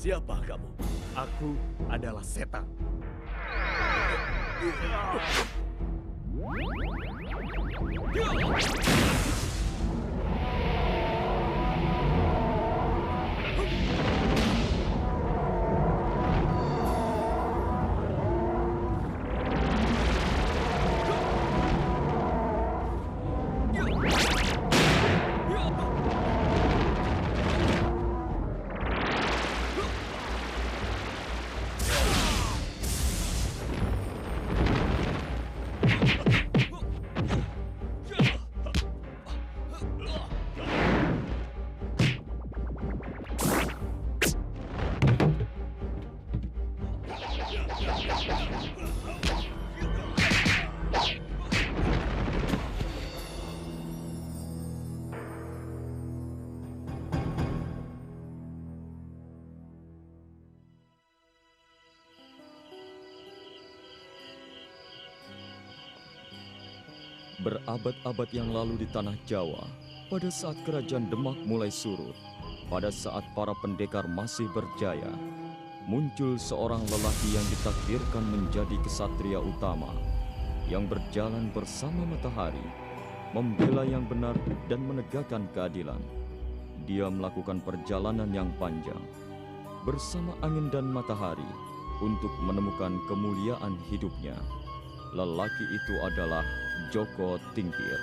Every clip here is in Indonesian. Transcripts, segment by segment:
Siapa kamu? Aku adalah setan. Berabad-abad yang lalu di tanah Jawa, pada saat kerajaan Demak mulai surut, pada saat para pendekar masih berjaya, muncul seorang lelaki yang ditakdirkan menjadi kesatria utama, yang berjalan bersama matahari, membela yang benar dan menegakkan keadilan. Dia melakukan perjalanan yang panjang, bersama angin dan matahari, untuk menemukan kemuliaan hidupnya. Lelaki itu adalah Joko Tingkir.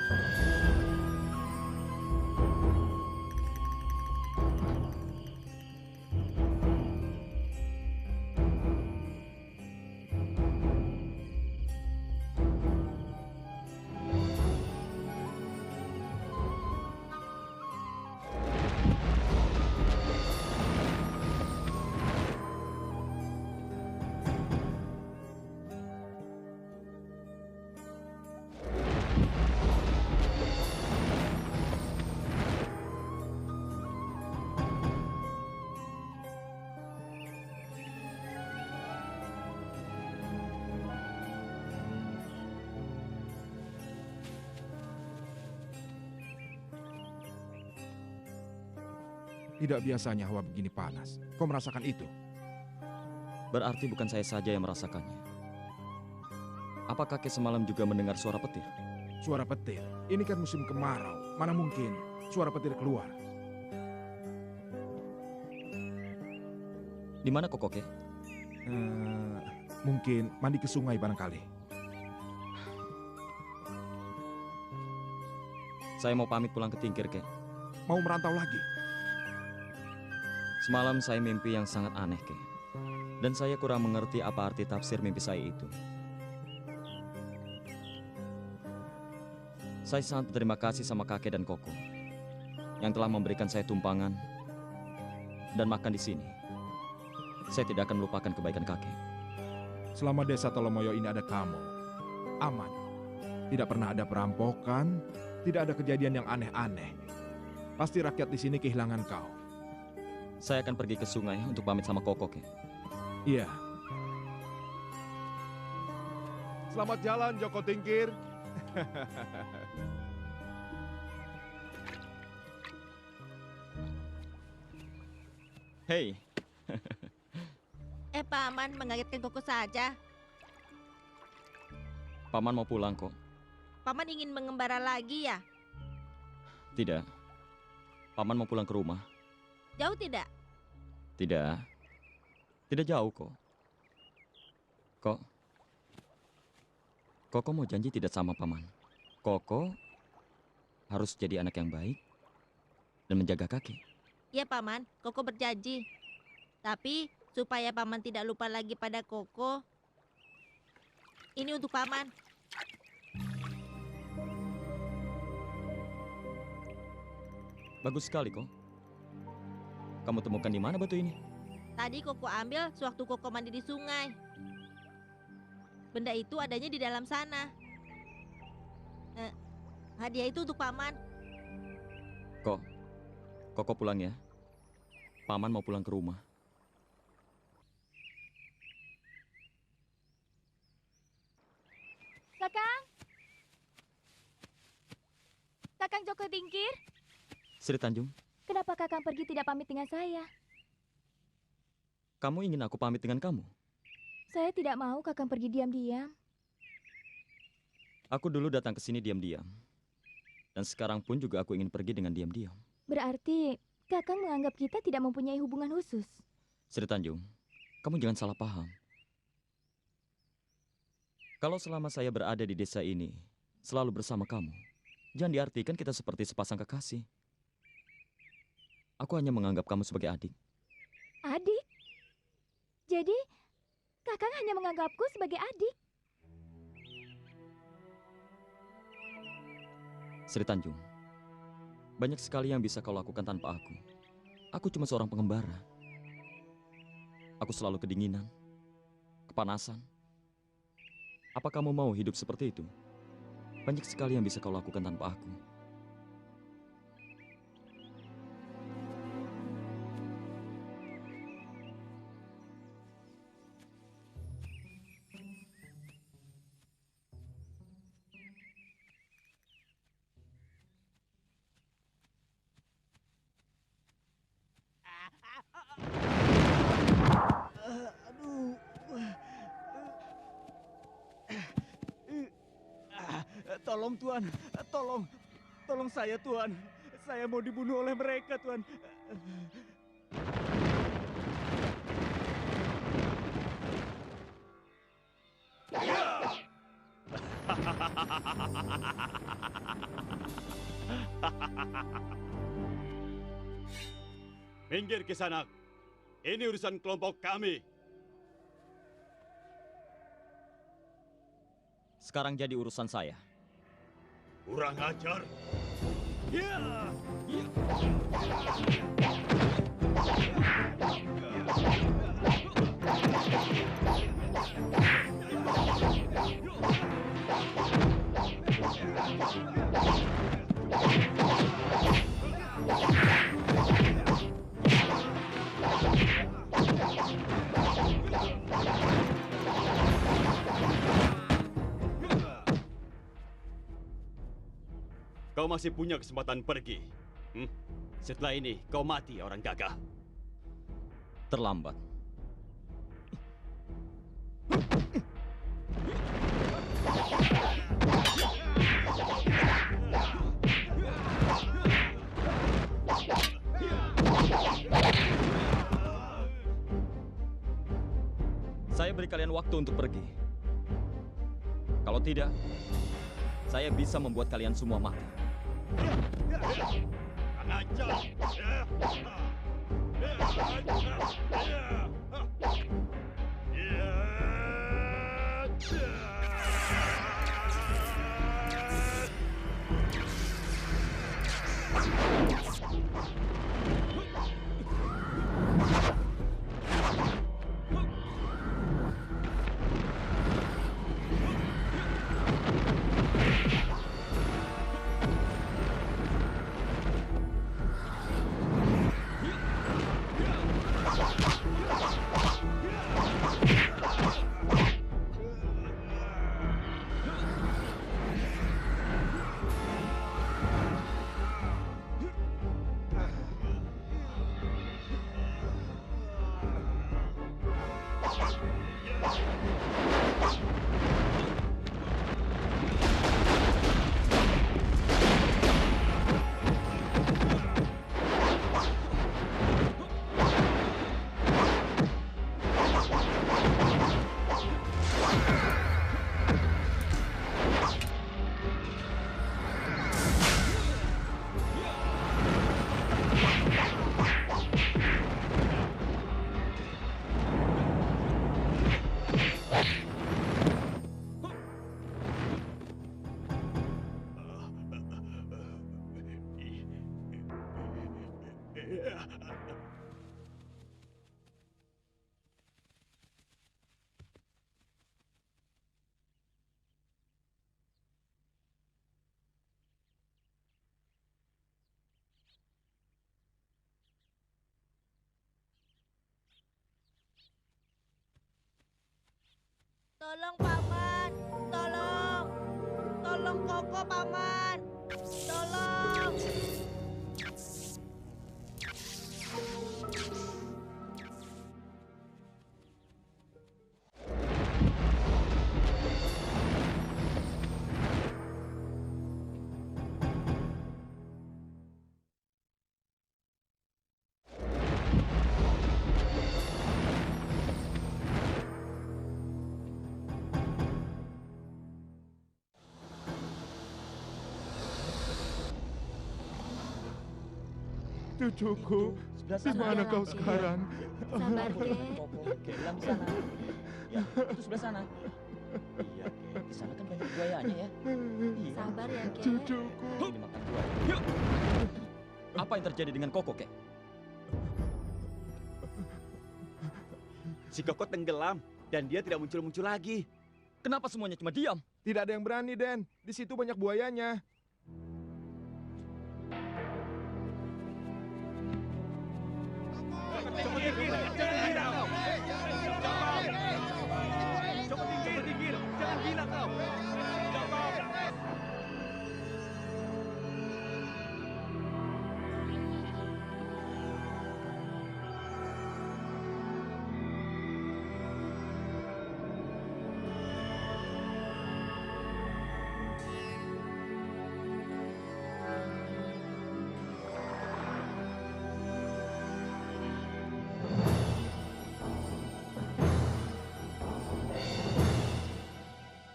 Tidak biasanya hawa begini panas. Kau merasakan itu? Berarti bukan saya saja yang merasakannya. Apa kakek semalam juga mendengar suara petir? Suara petir. Ini kan musim kemarau. Mana mungkin suara petir keluar? Di mana kok, kakek? Mungkin mandi ke sungai barangkali. Saya mau pamit pulang ke Tingkir, kek. Mau merantau lagi? Semalam saya mimpi yang sangat aneh, kek. Dan saya kurang mengerti apa arti tafsir mimpi saya itu. Saya sangat berterima kasih sama kakek dan koko yang telah memberikan saya tumpangan dan makan di sini. Saya tidak akan melupakan kebaikan kakek. Selama desa Tolomoyo ini ada kamu, aman. Tidak pernah ada perampokan, tidak ada kejadian yang aneh-aneh. Pasti rakyat di sini kehilangan kau. Saya akan pergi ke sungai untuk pamit sama koko, kek. Iya. Selamat jalan, Joko Tingkir. Hei. Paman mengagetkan Koko saja. Paman mau pulang kok. Paman ingin mengembara lagi ya? Tidak. Paman mau pulang ke rumah. Jauh tidak? Tidak. Tidak jauh kok. Koko mau janji tidak sama paman. Koko harus jadi anak yang baik dan menjaga kakek. Ya paman, Koko berjanji. Tapi supaya paman tidak lupa lagi pada Koko, ini untuk paman. Bagus sekali kok. Kamu temukan di mana batu ini? Tadi Koko ambil sewaktu Koko mandi di sungai. Benda itu adanya di dalam sana. Hadiah itu untuk paman. Koko pulang ya. Paman mau pulang ke rumah. Kakang! Kakang Joko Tingkir? Sri Tanjung, Kenapa Kakang pergi tidak pamit dengan saya? Kamu ingin aku pamit dengan kamu? Saya tidak mau Kakang pergi diam-diam. Aku dulu datang ke sini diam-diam. Dan sekarang pun juga aku ingin pergi dengan diam-diam. Berarti Kakang menganggap kita tidak mempunyai hubungan khusus. Sri Tanjung, kamu jangan salah paham. Kalau selama saya berada di desa ini, selalu bersama kamu, jangan diartikan kita seperti sepasang kekasih. Aku hanya menganggap kamu sebagai adik. Adik? Jadi, Kakang hanya menganggapku sebagai adik. Sri Tanjung, banyak sekali yang bisa kau lakukan tanpa aku. Aku cuma seorang pengembara. Aku selalu kedinginan, kepanasan. Apa kamu mau hidup seperti itu? Banyak sekali yang bisa kau lakukan tanpa aku. Tolong Tuan, tolong. Tolong saya Tuan. Saya mau dibunuh oleh mereka Tuan. Minggir Kisanak. Ini urusan kelompok kami. Sekarang jadi urusan saya. Kurang ajar. Kau masih punya kesempatan pergi. Setelah ini kau mati orang gagah. Terlambat. Saya beri kalian waktu untuk pergi. Kalau tidak, saya bisa membuat kalian semua mati. Ajar. Tolong Paman, tolong. Tolong Koko Paman. Tolong. Cucuku, Sebelah di sana. mana Iya, kau Kek. sekarang? Sabar, Kek. Koko, Kek, bilang di sana. Ya, itu sebelah sana. Iya, Kek. Di sana kan banyak buayanya ya. Iya. Sabar ya, Kek. Cucuku. Ini makan buaya. Apa yang terjadi dengan Koko, Kek? Si Koko tenggelam dan dia tidak muncul-muncul lagi. Kenapa semuanya cuma diam? Tidak ada yang berani, Den. Di situ banyak buayanya. Coba tinggir, jangan gila kau. Coba tinggir, jangan gila kau.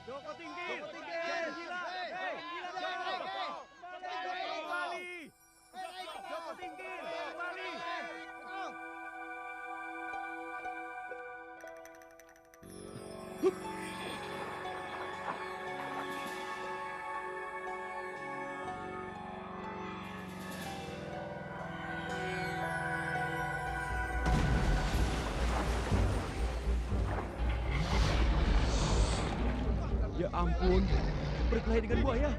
Joko tinggir, jangan gila. Hei, Joko. Kembali. Joko tinggir, kembali. Ya ampun, berkelahi dengan buaya.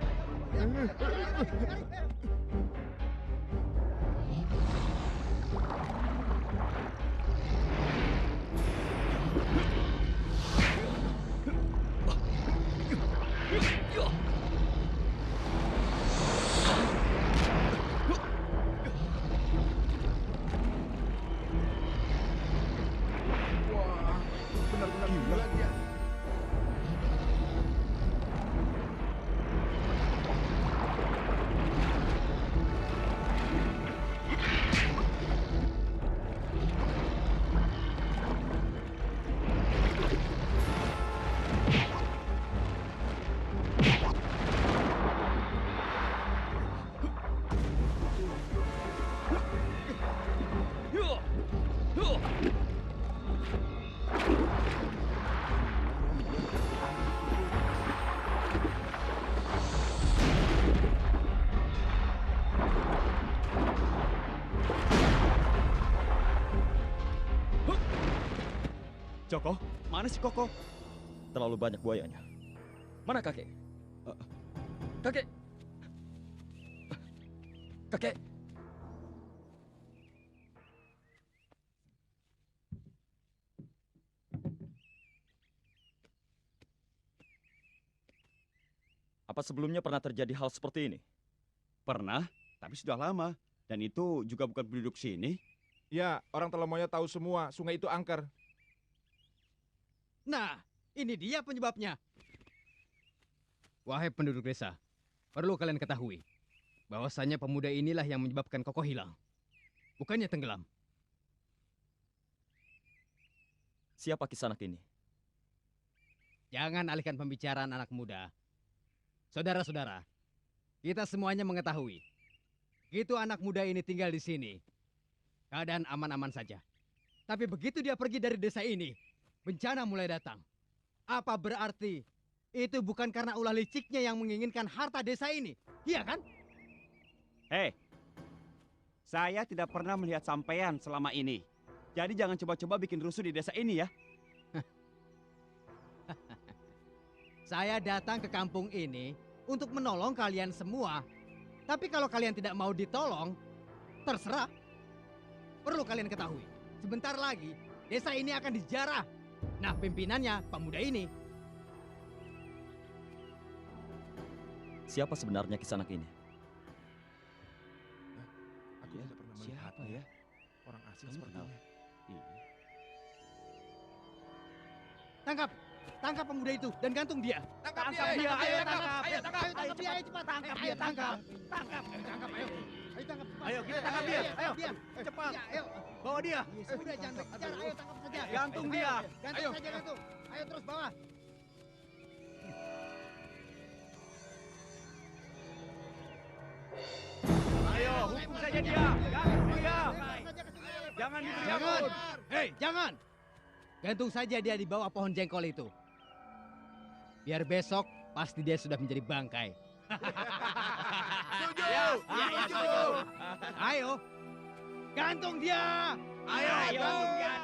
Wah, benar-benar gila dia. Joko, mana si Koko? Terlalu banyak buayanya. Mana kakek? Kakek! Kakek! Apa sebelumnya pernah terjadi hal seperti ini? Pernah, tapi sudah lama. Dan itu juga bukan penduduk sini. Ya, orang Telomoyo tahu semua, sungai itu angker. Nah, ini dia penyebabnya. Wahai penduduk desa, perlu kalian ketahui bahwasanya pemuda inilah yang menyebabkan Koko hilang. Bukannya tenggelam. Siapa Kisanak ini? Jangan alihkan pembicaraan anak muda. Saudara-saudara, kita semuanya mengetahui. Begitu anak muda ini tinggal di sini, keadaan aman-aman saja. Tapi begitu dia pergi dari desa ini, bencana mulai datang. Apa berarti itu bukan karena ulah liciknya yang menginginkan harta desa ini? Iya kan? Hei, saya tidak pernah melihat sampean selama ini. Jadi jangan coba-coba bikin rusuh di desa ini ya. Saya datang ke kampung ini untuk menolong kalian semua. Tapi kalau kalian tidak mau ditolong, terserah. Perlu kalian ketahui, sebentar lagi desa ini akan dijarah. Nah, pimpinannya pemuda ini. Siapa sebenarnya Kisanak ini? Aku tidak pernah melihat Siapa ya? orang asing Kamu sepertinya. Tangkap! Tangkap pemuda itu dan gantung dia. Tangkap dia, ayo tangkap. Ayo tangkap dia, ayo cepat. Tangkap Ayo dia, tangkap. tangkap. Ayo tangkap, ayo. Ayo tangkap cepat. Ayo, kita tangkap dia. Ayo, cepat. Ya, ayo. Bawa dia. Sudah jangan berbicara, ayo tangkap saja. Gantung dia. Gantung saja gantung. Ayo terus bawa. Ayo. hukum saja dia. Gantung dia. Jangan diberi Jangan! ampun. Hei, jangan! Gantung saja dia di bawah pohon jengkol itu. Biar besok pasti dia sudah menjadi bangkai. Setuju. Setuju. Ayo, gantung dia! Ayo, gantung dia.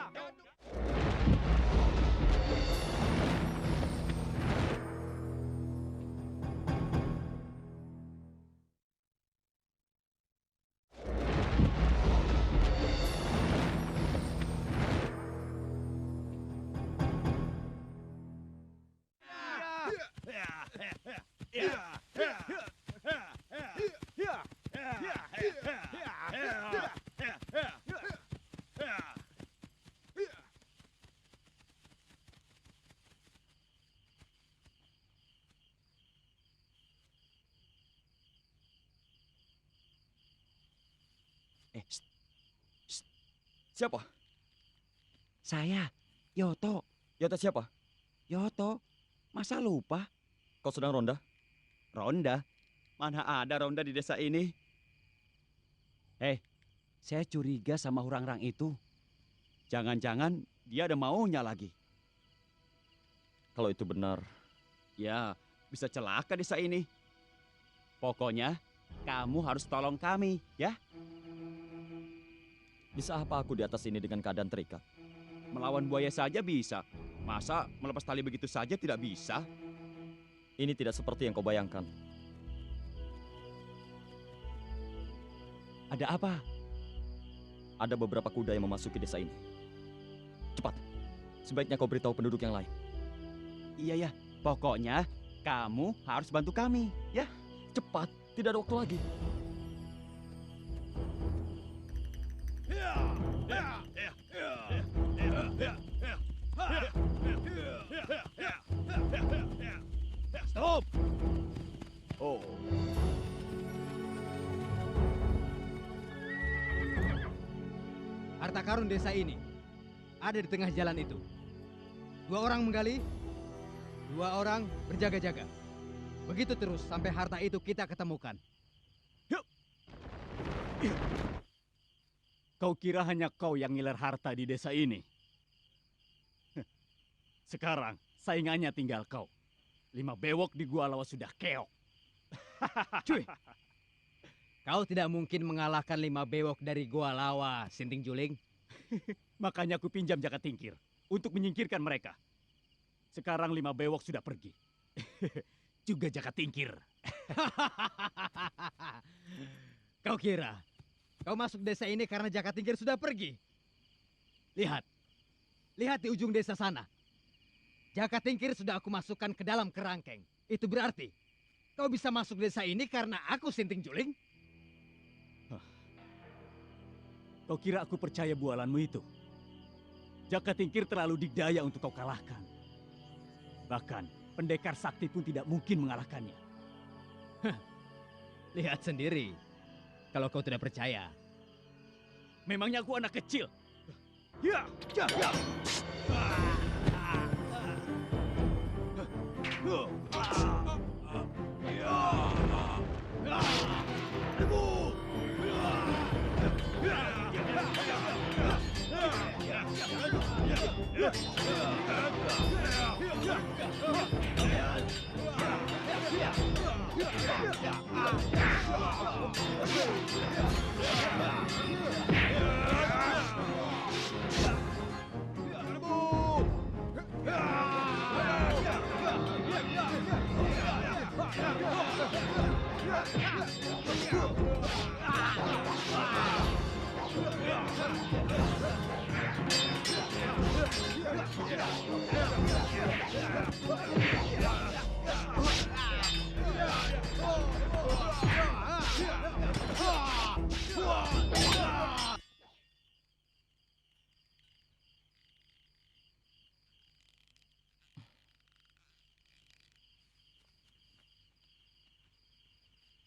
Shh. Shh. Siapa? Saya, Yoto. Yota siapa? Yoto, masa lupa? Kau sedang ronda? Ronda? Mana ada ronda di desa ini? Saya curiga sama orang-orang itu. Jangan-jangan dia ada maunya lagi. Kalau itu benar, Ya, bisa celaka desa ini. Pokoknya, kamu harus tolong kami, ya? bisa apa aku di atas ini dengan keadaan terikat? Melawan buaya saja bisa. Masa melepas tali begitu saja tidak bisa? Ini tidak seperti yang kau bayangkan. Ada apa? Ada beberapa kuda yang memasuki desa ini. Cepat, sebaiknya kau beritahu penduduk yang lain. Iya ya, pokoknya kamu harus bantu kami, ya? Cepat, tidak ada waktu lagi. Stop! Oh. Harta karun desa ini ada di tengah jalan itu. 2 orang menggali, 2 orang berjaga-jaga. Begitu terus sampai harta itu kita ketemukan. Kau kira hanya kau yang ngiler harta di desa ini? Sekarang saingannya tinggal kau. 5 bewok di Gua Lawa sudah keok. Cuy, kau tidak mungkin mengalahkan 5 bewok dari Gua Lawa, Sinting Juling. Makanya aku pinjam Jaka Tingkir untuk menyingkirkan mereka. Sekarang 5 bewok sudah pergi. Juga Jaka Tingkir. Kau kira kau masuk desa ini karena Jaka Tingkir sudah pergi? Lihat, lihat di ujung desa sana. Jaka Tingkir sudah aku masukkan ke dalam kerangkeng. Itu berarti kau bisa masuk desa ini karena aku Sinting Juling? Kau kira aku percaya bualanmu itu? Jaka Tingkir terlalu dikdaya untuk kau kalahkan. Bahkan pendekar sakti pun tidak mungkin mengalahkannya. Lihat sendiri. Kalau kau tidak percaya. Memangnya aku anak kecil? Ya, ya, ya.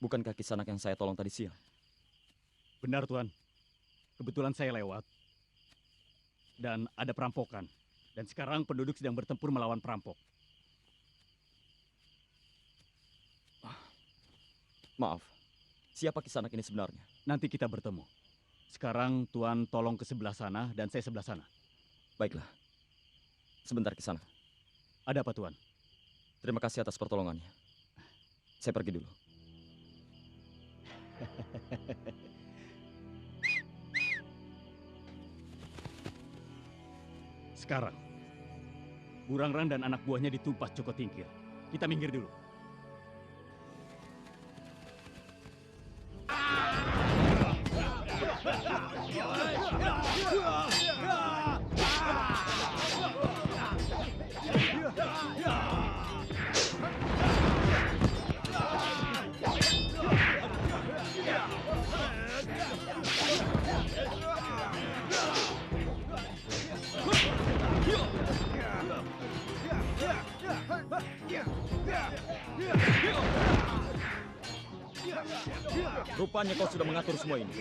Bukankah Kisanak yang saya tolong tadi siang? Benar, Tuan. Kebetulan saya lewat. Dan ada perampokan. Dan sekarang penduduk sedang bertempur melawan perampok. Maaf, Siapa Kisanak ini sebenarnya? Nanti kita bertemu. Sekarang Tuan tolong ke sebelah sana dan saya sebelah sana. Baiklah. Sebentar Kisanak. Ada apa Tuan? Terima kasih atas pertolongannya. Saya pergi dulu. Sekarang, Burangrang dan anak buahnya ditumpas Joko Tingkir. Kita minggir dulu. Rupanya kau sudah mengatur semua ini.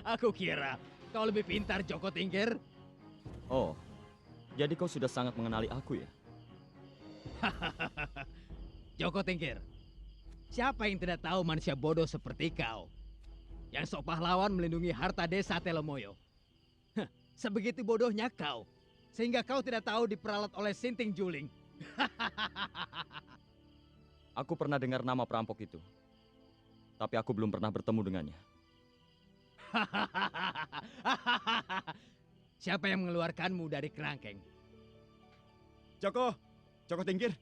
Aku kira kau lebih pintar, Joko Tingkir. Oh, jadi kau sudah sangat mengenali aku ya? Joko Tingkir, siapa yang tidak tahu manusia bodoh seperti kau? Yang sok pahlawan melindungi harta desa Telomoyo. Heh, sebegitu bodohnya kau, sehingga kau tidak tahu diperalat oleh Sinting Juling. Aku pernah dengar nama perampok itu. Tapi aku belum pernah bertemu dengannya. Siapa yang mengeluarkanmu dari kerangkeng? Joko, Joko Tingkir,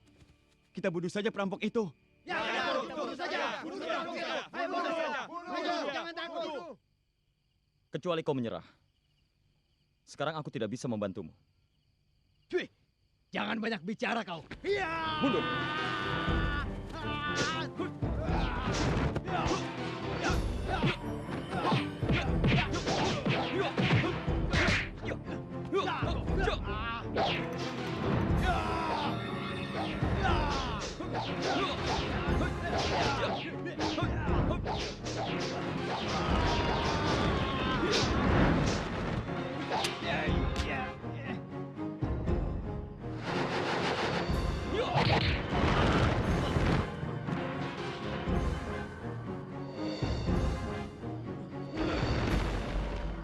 kita bunuh saja perampok itu. Ya, kita bunuh saja. Bunuh perampok itu. Ayo bunuh. Ayo, jangan takut. Kecuali kau menyerah. Sekarang aku tidak bisa membantumu. Cuy, jangan banyak bicara kau. Mundur!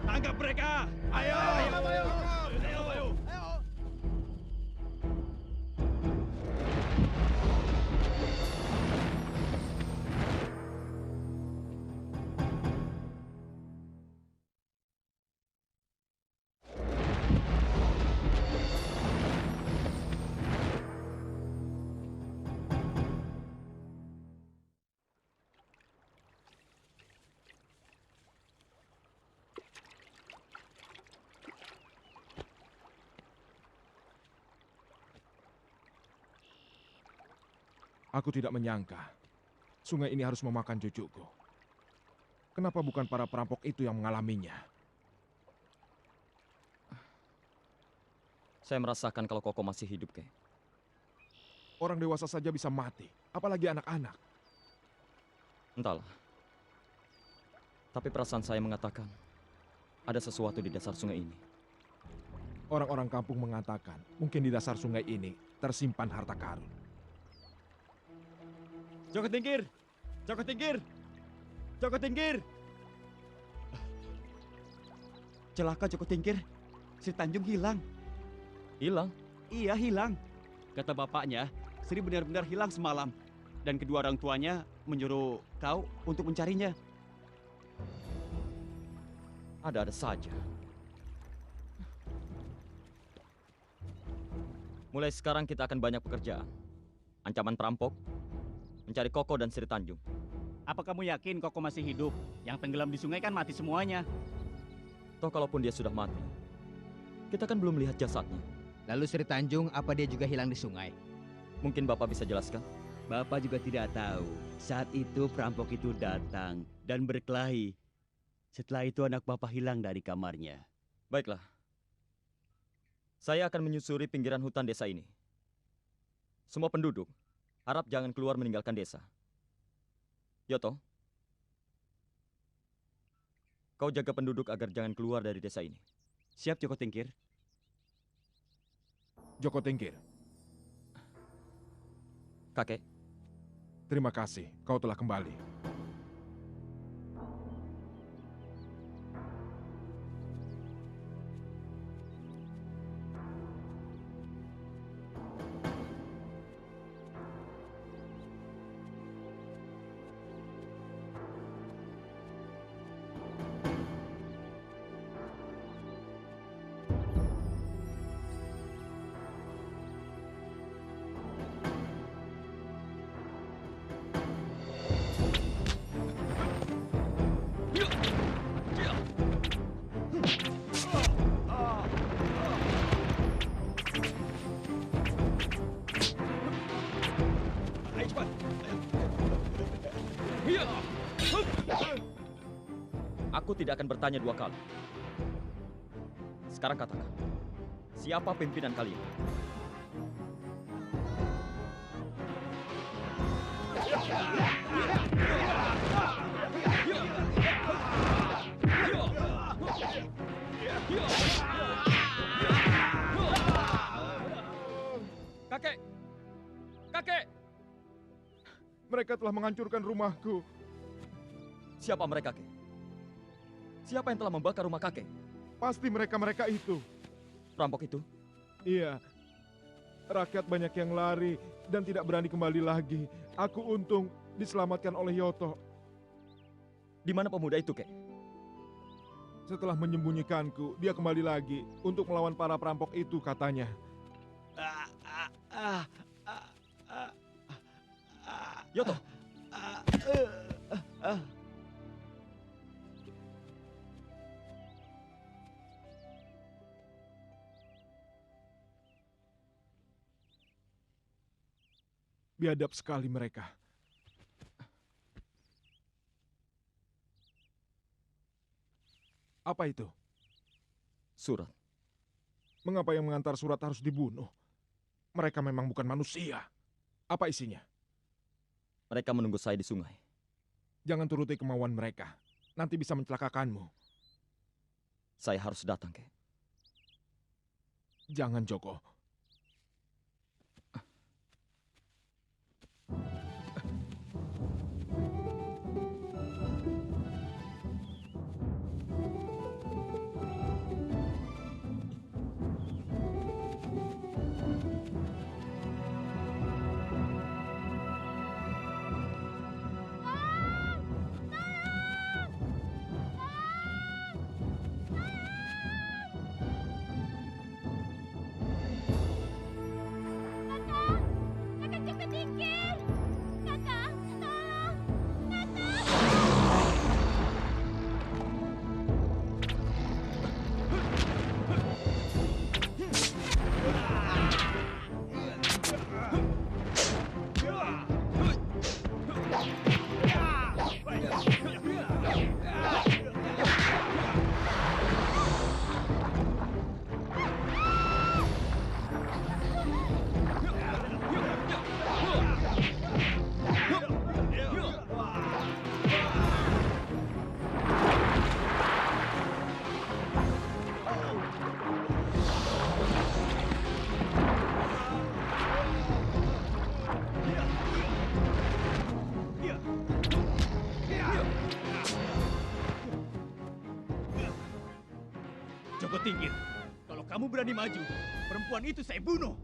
Tangkap mereka! Ayo! Aku tidak menyangka sungai ini harus memakan cucuku. Kenapa bukan para perampok itu yang mengalaminya? Saya merasakan kalau Koko masih hidup, Kek. Orang dewasa saja bisa mati, apalagi anak-anak. Entahlah. Tapi perasaan saya mengatakan ada sesuatu di dasar sungai ini. Orang-orang kampung mengatakan mungkin di dasar sungai ini tersimpan harta karun. Joko Tingkir! Joko Tingkir! Joko Tingkir! Celaka Joko Tingkir. Sri Tanjung hilang. Hilang? Iya, hilang. Kata bapaknya, Sri benar-benar hilang semalam. Dan kedua orang tuanya menyuruh kau untuk mencarinya. Ada-ada saja. Mulai sekarang kita akan banyak pekerjaan. Ancaman perampok, mencari Koko dan Sri Tanjung. Apa kamu yakin Koko masih hidup? Yang tenggelam di sungai kan mati semuanya. Toh kalaupun dia sudah mati, kita kan belum melihat jasadnya. Lalu Sri Tanjung, apa dia juga hilang di sungai? Mungkin Bapak bisa jelaskan? Bapak juga tidak tahu. Saat itu perampok itu datang dan berkelahi. Setelah itu anak Bapak hilang dari kamarnya. Baiklah. Saya akan menyusuri pinggiran hutan desa ini. Semua penduduk harap jangan keluar meninggalkan desa. Yoto, kau jaga penduduk agar jangan keluar dari desa ini. Siap Joko Tingkir. Joko Tingkir, Kakek, Terima kasih, kau telah kembali. aku tidak akan bertanya dua kali. Sekarang katakan, siapa pimpinan kalian? Kakek! Kakek! Mereka telah menghancurkan rumahku. Siapa mereka, kakek? Siapa yang telah membakar rumah kakek? Pasti mereka-mereka itu. Perampok itu? Iya. Rakyat banyak yang lari dan tidak berani kembali lagi. Aku untung diselamatkan oleh Yoto. Di mana pemuda itu, kek? Setelah menyembunyikanku, dia kembali lagi untuk melawan para perampok itu katanya. Yoto! Biadab sekali mereka. Apa itu? Surat. Mengapa yang mengantar surat harus dibunuh? Mereka memang bukan manusia. Apa isinya? Mereka menunggu saya di sungai. Jangan turuti kemauan mereka. Nanti bisa mencelakakanmu. Saya harus datang, kek. Jangan, Joko. Joko Tingkir, kalau kamu berani maju, perempuan itu saya bunuh.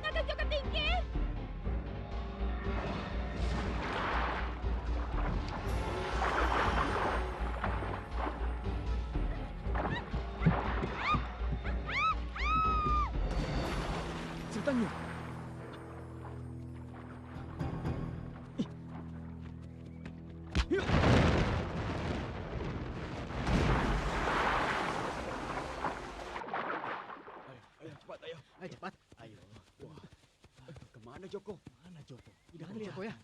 Kakak Joko Tingkir! Sertanya. Ayo cepat, ayo. Ayo cepat. Ayo. Wah. Kemana Joko? Mana Joko? Tidak ada Joko ya?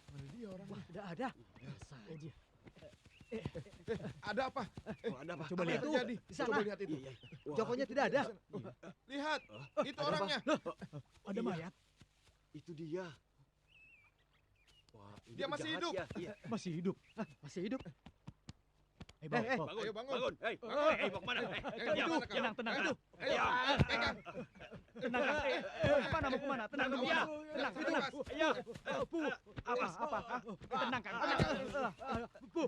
Wah, tidak ada. Saja. Ada apa? Oh, ada apa? Coba Apa lihat. yang terjadi? Di sana. Coba lihat itu. Iya, iya. Wah, Jokonya tidak ada. Lihat, itu Ada orangnya. Ada Iya. mayat. itu dia. Wah, ini Dia masih penjahat hidup. ya. Iya. Masih hidup. Masih hidup. Bawa, Eh, bawa. Ayo bangun. Bangun. Hei, Bangun. mau kemana? Hei, Ayo, diam. kemana kau? Tenang, tenang. Ayo, Ayo. pegang. Tenang. Mana mau kemana? Tenang dulu. Iya. Tenang, Itu, tenang. Mas. Ayo. Bu. Apa? Tenang, Kang. Bu.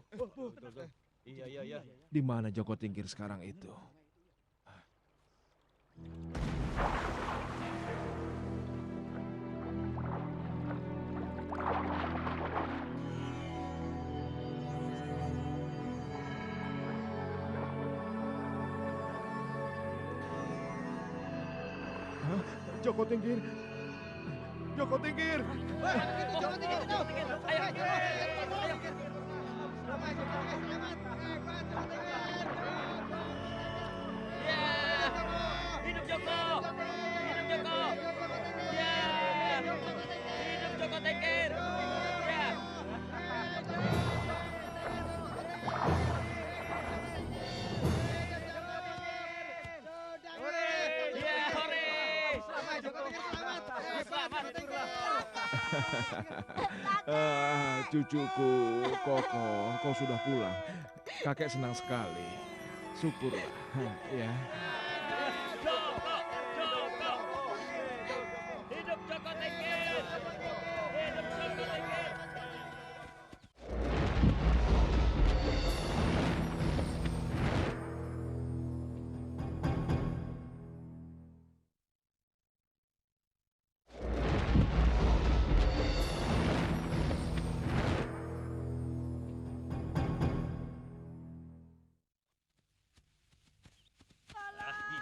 Iya, iya, iya. Di mana Joko Tingkir sekarang itu? Hah? Joko Tingkir. Joko Tingkir. Joko Tingkir itu. Hidup Joko! Hidup Joko! Ya! Hidup Joko Tingkir! Ya! Ya, hore! Selamat Joko Tingkir, selamat. Selamat! Cucuku, Koko, kau sudah pulang. Kakek senang sekali. Syukurlah. Ya. Joko! Joko! Hidup Joko Tingkir! Hidup Joko Tingkir!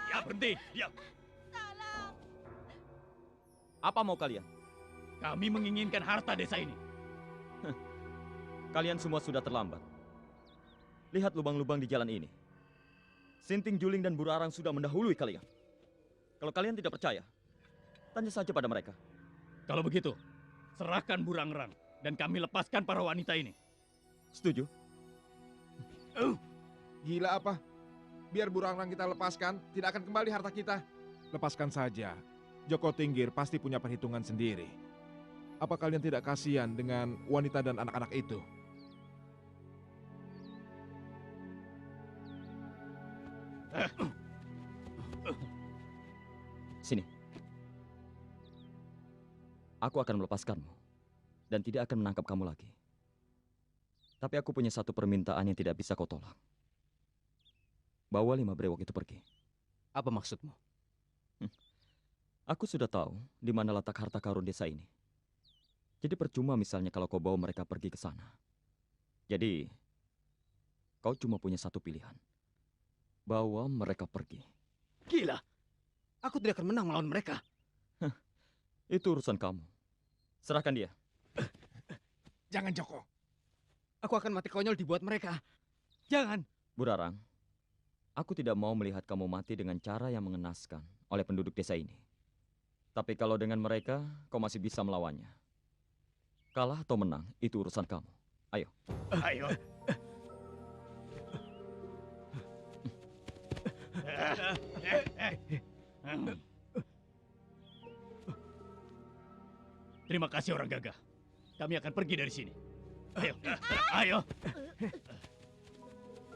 Ya, berhenti. Diam. Tolong. Apa mau kalian? Kami menginginkan harta desa ini. Kalian semua sudah terlambat. Lihat lubang-lubang di jalan ini. Sinting Juling dan Buru Arang sudah mendahului kalian. Kalau kalian tidak percaya, tanya saja pada mereka. Kalau begitu, serahkan Burangrang dan kami lepaskan para wanita ini. Setuju? Gila apa? Biar Burangrang kita lepaskan, tidak akan kembali harta kita. Lepaskan saja. Joko Tingkir pasti punya perhitungan sendiri. Apa kalian tidak kasihan dengan wanita dan anak-anak itu? Sini. Aku akan melepaskanmu dan tidak akan menangkap kamu lagi. Tapi aku punya satu permintaan yang tidak bisa kau tolak. Bawa 5 brewok itu pergi. Apa maksudmu? Aku sudah tahu di mana letak harta karun desa ini. Jadi percuma misalnya kalau kau bawa mereka pergi ke sana. Jadi, kau cuma punya satu pilihan. Bawa mereka pergi. Gila. Aku tidak akan menang melawan mereka. Itu urusan kamu. Serahkan dia. Jangan Joko. Aku akan mati konyol dibuat mereka. Jangan. Burarang, aku tidak mau melihat kamu mati dengan cara yang mengenaskan oleh penduduk desa ini. Tapi kalau dengan mereka, kau masih bisa melawannya. Kalah atau menang, itu urusan kamu. Ayo. Ayo. Terima kasih orang gagah. Kami akan pergi dari sini. Ayo. Ayo.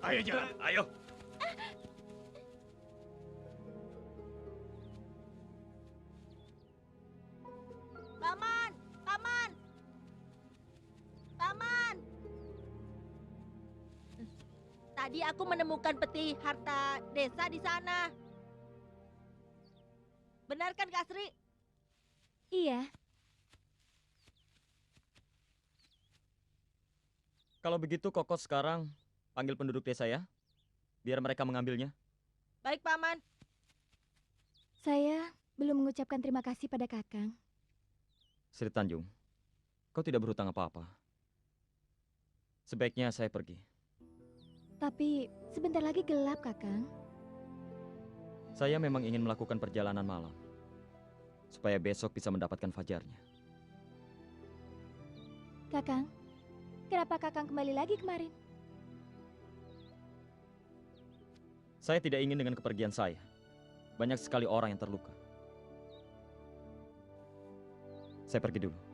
Ayo jalan. Ayo. Paman, paman, paman. Tadi aku menemukan peti harta desa di sana. Benar kan, Kak Sri? Iya, Kalau begitu, Koko sekarang panggil penduduk desa ya. Biar mereka mengambilnya. Baik, paman. saya belum mengucapkan terima kasih pada Kakang. Sri Tanjung, kau tidak berhutang apa-apa. Sebaiknya saya pergi. Tapi sebentar lagi gelap, Kakang. Saya memang ingin melakukan perjalanan malam. Supaya besok bisa mendapatkan fajarnya. Kakang, kenapa Kakang kembali lagi kemarin? Saya tidak ingin dengan kepergian saya. Banyak sekali orang yang terluka. Saya pergi dulu.